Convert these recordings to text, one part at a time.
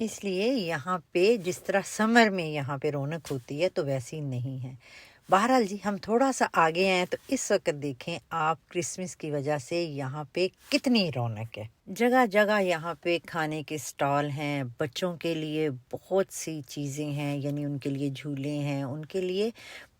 اس لیے یہاں پہ جس طرح سمر میں یہاں پہ رونق ہوتی ہے تو ویسی نہیں ہے۔ بہرحال جی ہم تھوڑا سا آگے آئیں تو اس وقت دیکھیں آپ کرسمس کی وجہ سے یہاں پہ کتنی رونق ہے۔ جگہ جگہ یہاں پہ کھانے کے سٹال ہیں، بچوں کے لیے بہت سی چیزیں ہیں، یعنی ان کے لیے جھولے ہیں، ان کے لیے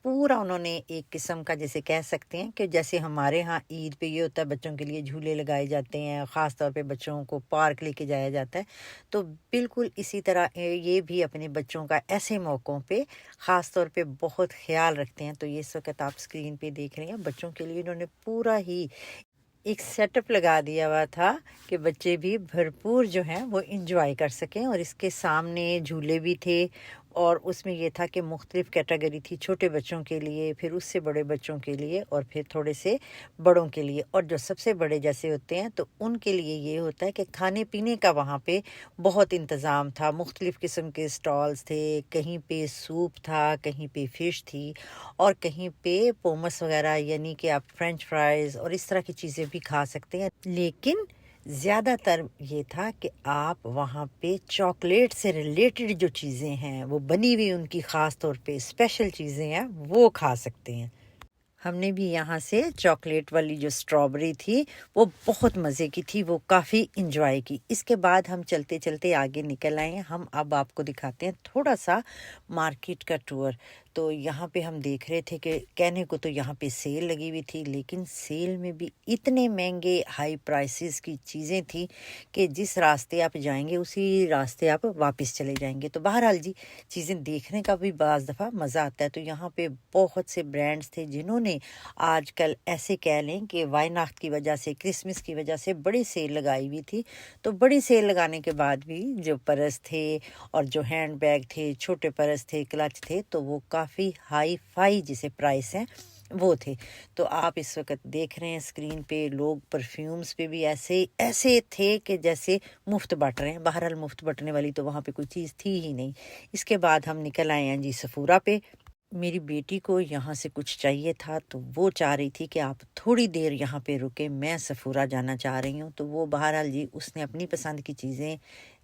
پورا انہوں نے ایک قسم کا جیسے کہہ سکتے ہیں کہ جیسے ہمارے ہاں عید پہ یہ ہوتا ہے بچوں کے لیے جھولے لگائے جاتے ہیں، خاص طور پہ بچوں کو پارک لے کے جایا جاتا ہے، تو بالکل اسی طرح یہ بھی اپنے بچوں کا ایسے موقعوں پہ خاص طور پہ بہت خیال رکھتے ہیں۔ تو یہ اس وقت آپ اسکرین پہ دیکھ رہے ہیں بچوں کے لیے انہوں نے پورا ہی ایک سیٹ اپ لگا دیا ہوا تھا کہ بچے بھی بھرپور جو ہیں وہ انجوائے کر سکیں، اور اس کے سامنے جھولے بھی تھے، اور اس میں یہ تھا کہ مختلف کیٹیگری تھی، چھوٹے بچوں کے لیے، پھر اس سے بڑے بچوں کے لیے، اور پھر تھوڑے سے بڑوں کے لیے، اور جو سب سے بڑے جیسے ہوتے ہیں تو ان کے لیے یہ ہوتا ہے کہ کھانے پینے کا وہاں پہ بہت انتظام تھا، مختلف قسم کے سٹالز تھے، کہیں پہ سوپ تھا، کہیں پہ فش تھی، اور کہیں پہ پومس وغیرہ یعنی کہ آپ فرینچ فرائز اور اس طرح کی چیزیں بھی کھا سکتے ہیں، لیکن زیادہ تر یہ تھا کہ آپ وہاں پہ چاکلیٹ سے ریلیٹڈ جو چیزیں ہیں وہ بنی ہوئی ان کی خاص طور پہ اسپیشل چیزیں ہیں وہ کھا سکتے ہیں۔ ہم نے بھی یہاں سے چاکلیٹ والی جو اسٹرابری تھی وہ بہت مزے کی تھی، وہ کافی انجوائے کی۔ اس کے بعد ہم چلتے چلتے آگے نکل آئے ہیں، ہم اب آپ کو دکھاتے ہیں تھوڑا سا مارکیٹ کا ٹور۔ تو یہاں پہ ہم دیکھ رہے تھے کہ کہنے کو تو یہاں پہ سیل لگی ہوئی تھی، لیکن سیل میں بھی اتنے مہنگے ہائی پرائسز کی چیزیں تھیں کہ جس راستے آپ جائیں گے اسی راستے آپ واپس چلے جائیں گے۔ تو بہرحال جی چیزیں دیکھنے کا بھی بعض دفعہ مزہ آتا ہے۔ تو یہاں پہ بہت سے برانڈز تھے جنہوں نے آج کل ایسے کہہ لیں کہ وائناخت کی وجہ سے، کرسمس کی وجہ سے بڑی سیل لگائی ہوئی تھی۔ تو بڑی سیل لگانے کے بعد بھی جو پرس تھے اور جو ہینڈ بیگ تھے، چھوٹے پرس تھے، کلچ تھے، تو وہ کافی ہائی فائی جسے پرائس ہیں وہ تھے۔ تو آپ اس وقت دیکھ رہے ہیں اسکرین پہ لوگ پرفیومز پہ بھی ایسے تھے کہ جیسے مفت بانٹ رہے ہیں۔ بہرحال مفت بانٹنے والی تو وہاں پہ کوئی چیز تھی ہی نہیں۔ اس کے بعد ہم نکل آئے ہیں جی سفورا پہ۔ میری بیٹی کو یہاں سے کچھ چاہیے تھا تو وہ چاہ رہی تھی کہ آپ تھوڑی دیر یہاں پہ رکے، میں سفورا جانا چاہ رہی ہوں۔ تو وہ بہرحال جی اس نے اپنی پسند کی چیزیں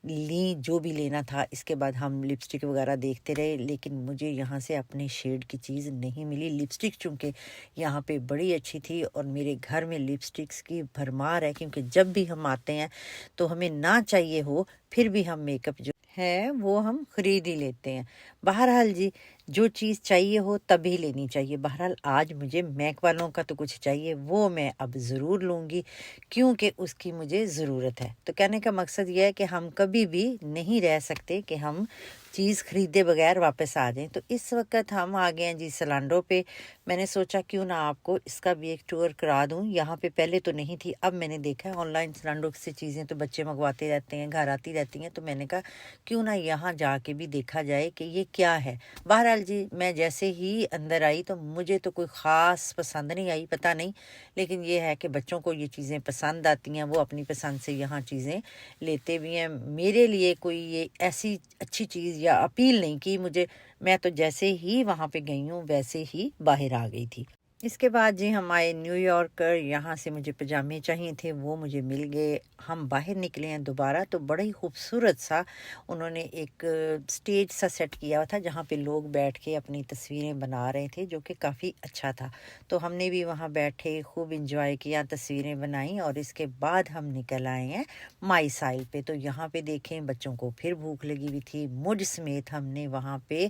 لیں جو بھی لینا تھا۔ اس کے بعد ہم لپسٹک وغیرہ دیکھتے رہے، لیکن مجھے یہاں سے اپنے شیڈ کی چیز نہیں ملی۔ لپسٹک چونکہ یہاں پہ بڑی اچھی تھی، اور میرے گھر میں لپسٹکس کی بھرمار ہے، کیونکہ جب بھی ہم آتے ہیں تو ہمیں نہ چاہیے ہو پھر بھی ہم میک اپ جو ہے وہ ہم خرید ہی لیتے ہیں۔ بہرحال جی جو چیز چاہیے ہو تبھی لینی چاہیے۔ بہرحال آج مجھے میک والوں کا تو کچھ چاہیے، وہ میں اب ضرور لوں گی کیونکہ اس کی مجھے ضرورت ہے۔ تو کہنے کا مقصد یہ ہے کہ ہم کبھی بھی نہیں رہ سکتے کہ ہم چیز خریدے بغیر واپس آ جائیں۔ تو اس وقت ہم آ گئے ہیں جی سلانڈو پہ۔ میں نے سوچا کیوں نہ آپ کو اس کا بھی ایک ٹور کرا دوں، یہاں پہ پہلے تو نہیں تھی، اب میں نے دیکھا ہے آن لائن سلانڈو سے چیزیں تو بچے منگواتے رہتے ہیں، گھر آتی رہتی ہیں، تو میں نے کہا کیوں نہ یہاں جا کے بھی دیکھا جائے کہ یہ کیا ہے۔ بہرحال جی میں جیسے ہی اندر آئی تو مجھے تو کوئی خاص پسند نہیں آئی، پتہ نہیں، لیکن یہ ہے کہ بچوں کو یہ چیزیں پسند آتی ہیں، وہ اپنی پسند سے یہاں چیزیں لیتے بھی ہیں۔ میرے لیے کوئی یہ ایسی اچھی چیز یا اپیل نہیں کی مجھے، میں تو جیسے ہی وہاں پہ گئی ہوں ویسے ہی باہر آ گئی تھی۔ اس کے بعد جی ہم آئے نیو یارکر، یہاں سے مجھے پجامے چاہیے تھے، وہ مجھے مل گئے۔ ہم باہر نکلے ہیں دوبارہ تو بڑا ہی خوبصورت سا انہوں نے ایک سٹیج سا سیٹ کیا ہوا تھا جہاں پہ لوگ بیٹھ کے اپنی تصویریں بنا رہے تھے، جو کہ کافی اچھا تھا۔ تو ہم نے بھی وہاں بیٹھے خوب انجوائے کیا، تصویریں بنائیں، اور اس کے بعد ہم نکل آئے ہیں مائی سائل پہ۔ تو یہاں پہ دیکھیں بچوں کو پھر بھوک لگی ہوئی تھی، مجھ سمیت ہم نے وہاں پہ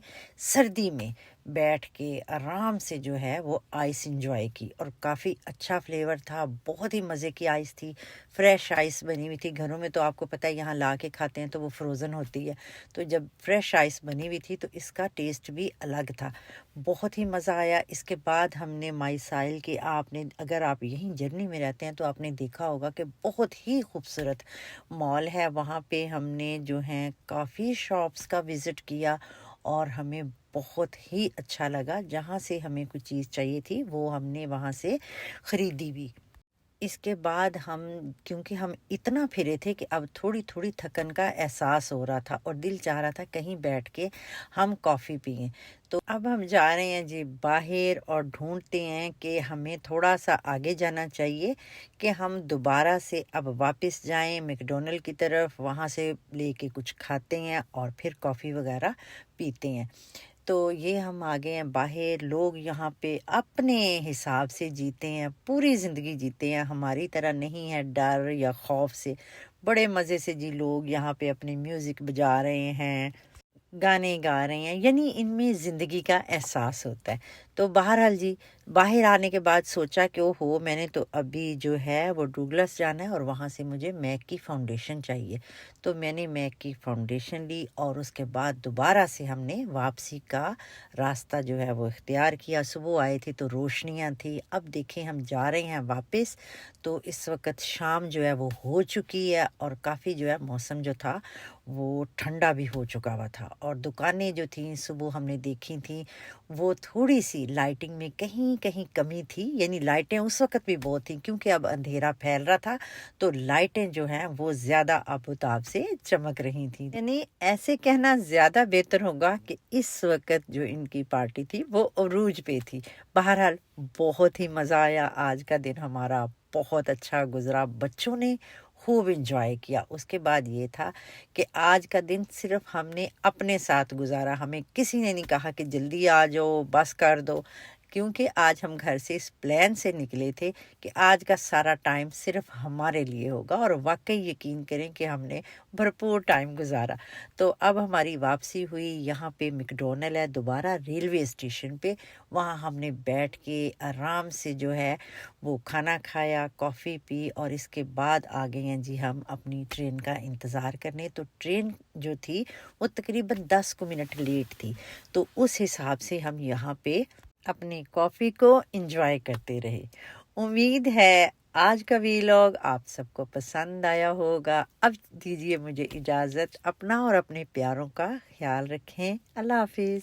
سردی میں بیٹھ کے آرام سے جو ہے وہ آئس انجوائے کی، اور کافی اچھا فلیور تھا، بہت ہی مزے کی آئس تھی، فریش آئس بنی ہوئی تھی۔ گھروں میں تو آپ کو پتہ ہے یہاں لا کے کھاتے ہیں تو وہ فروزن ہوتی ہے، تو جب فریش آئس بنی ہوئی تھی تو اس کا ٹیسٹ بھی الگ تھا، بہت ہی مزہ آیا۔ اس کے بعد ہم نے مائی سائل کے، آپ نے اگر آپ یہیں جرنی میں رہتے ہیں تو آپ نے دیکھا ہوگا کہ بہت ہی خوبصورت مال ہے، وہاں پہ ہم نے جو ہیں کافی شاپس کا وزٹ کیا، اور ہمیں بہت ہی اچھا لگا۔ جہاں سے ہمیں کوئی چیز چاہیے تھی وہ ہم نے وہاں سے خریدی بھی۔ اس کے بعد کیونکہ ہم اتنا پھرے تھے کہ اب تھوڑی تھوڑی تھکن کا احساس ہو رہا تھا اور دل چاہ رہا تھا کہیں بیٹھ کے ہم کافی پئیں. تو اب ہم جا رہے ہیں جی باہر اور ڈھونڈتے ہیں کہ ہمیں تھوڑا سا آگے جانا چاہیے کہ ہم دوبارہ سے اب واپس جائیں میکڈونلڈ کی طرف، وہاں سے لے کے کچھ کھاتے ہیں اور پھر کافی وغیرہ پیتے ہیں. تو یہ ہم آگے ہیں باہر. لوگ یہاں پہ اپنے حساب سے جیتے ہیں، پوری زندگی جیتے ہیں، ہماری طرح نہیں ہے ڈر یا خوف سے. بڑے مزے سے جی لوگ یہاں پہ اپنے میوزک بجا رہے ہیں، گانے گا رہے ہیں، یعنی ان میں زندگی کا احساس ہوتا ہے. تو بہرحال جی باہر آنے کے بعد سوچا کہ میں نے تو ابھی جو ہے وہ ڈوگلس جانا ہے اور وہاں سے مجھے میک کی فاؤنڈیشن چاہیے. تو میں نے میک کی فاؤنڈیشن لی اور اس کے بعد دوبارہ سے ہم نے واپسی کا راستہ جو ہے وہ اختیار کیا. صبح آئے تھے تو روشنیاں تھیں، اب دیکھیں ہم جا رہے ہیں واپس. تو اس وقت شام جو ہے وہ ہو چکی ہے اور کافی جو ہے موسم جو تھا وہ ٹھنڈا بھی ہو چکا ہوا تھا، اور دکانیں جو تھیں صبح ہم نے دیکھی تھیں وہ تھوڑی سی لائٹنگ میں کہیں کہیں کمی تھی. یعنی لائٹیں اس وقت بھی بہت تھیں کیونکہ اب اندھیرا پھیل رہا تھا، تو لائٹیں جو ہیں وہ زیادہ آب و تاب سے چمک رہی تھیں. یعنی ایسے کہنا زیادہ بہتر ہوگا کہ اس وقت جو ان کی پارٹی تھی وہ عروج پہ تھی. بہرحال بہت ہی مزہ آیا. آج کا دن ہمارا بہت اچھا گزرا، بچوں نے خوب انجوائے کیا. اس کے بعد یہ تھا کہ آج کا دن صرف ہم نے اپنے ساتھ گزارا. ہمیں کسی نے نہیں کہا کہ جلدی آ جاؤ بس کر دو، کیونکہ آج ہم گھر سے اس پلان سے نکلے تھے کہ آج کا سارا ٹائم صرف ہمارے لیے ہوگا، اور واقعی یقین کریں کہ ہم نے بھرپور ٹائم گزارا. تو اب ہماری واپسی ہوئی. یہاں پہ میکڈونلڈ ہے دوبارہ ریلوے اسٹیشن پہ، وہاں ہم نے بیٹھ کے آرام سے جو ہے وہ کھانا کھایا، کافی پی، اور اس کے بعد آ گئے ہیں جی ہم اپنی ٹرین کا انتظار کرنے. تو ٹرین جو تھی وہ تقریباً 10 منٹ لیٹ تھی، تو اس حساب سے ہم یہاں پہ اپنی کافی کو انجوائے کرتے رہے. امید ہے آج کا ویلاگ آپ سب کو پسند آیا ہوگا. اب دیجیے مجھے اجازت. اپنا اور اپنے پیاروں کا خیال رکھیں. اللہ حافظ.